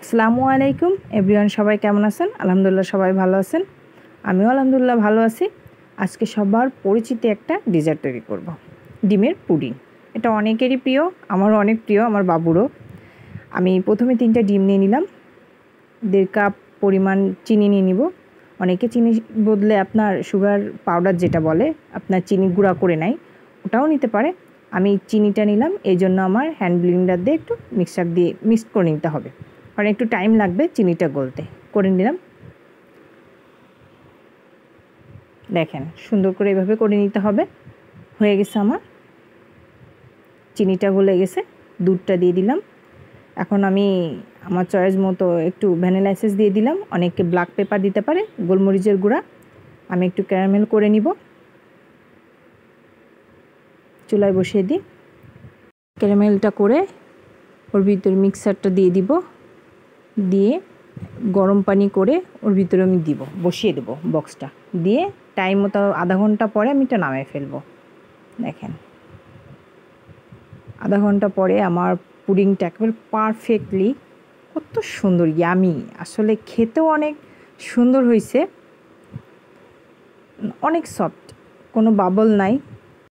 আসসালামু আলাইকুম এভরিওয়ান, সবাই কেমন আছেন? আলহামদুলিল্লাহ সবাই ভালো আছেন। আমিও আলহামদুলিল্লাহ ভালো আছি। আজকে সবার পরিচিত একটা ডেজার্ট তৈরি করব, ডিমের পুডিং। এটা অনেকেরই প্রিয়, আমারও অনেক প্রিয়, আমার বাবুরও। আমি প্রথমে 3টা ডিম নিয়ে নিলাম, 1.5 কাপ পরিমাণ চিনি নিয়ে নিব। অনেকে চিনি বদলে আপনার সুগার পাউডার যেটা বলে, আপনার চিনি গুঁড়া করে নেয়, ওটাও নিতে পারে। আমি চিনিটা নিলাম, এই জন্য আমার হ্যান্ড ব্লেন্ডার দিয়ে একটু মিক্সার দিয়ে মিক্স করে নিতে হবে, কারণ একটু টাইম লাগবে চিনিটা গলতে। করে নিলাম, দেখেন সুন্দর করে এভাবে করে নিতে হবে। হয়ে গেছে আমার, চিনিটা গলে গেছে। দুধটা দিয়ে দিলাম। এখন আমি আমার চয়েস মতো একটু ভ্যানিলা এসেন্স দিয়ে দিলাম। অনেকে ব্ল্যাক পেপার দিতে পারে, গোলমরিচের গুঁড়া। আমি একটু ক্যারামেল করে নিব, চুলায় বসিয়ে দিই। ক্যারামেলটা করে ওর ভিতরে মিক্সারটা দিয়ে দিব, দিয়ে গরম পানি করে ওর ভিতরে আমি দিব, বসিয়ে দেবো বক্সটা দিয়ে। টাইম মতো আধা ঘন্টা পরে আমি এটা নামিয়ে ফেলবো। দেখেন আধা ঘন্টা পরে আমার পুডিংটা একেবারে পারফেক্টলি, কত সুন্দর ইয়ামি, আসলে খেতেও অনেক সুন্দর হয়েছে, অনেক সফট, কোনো বাবল নাই।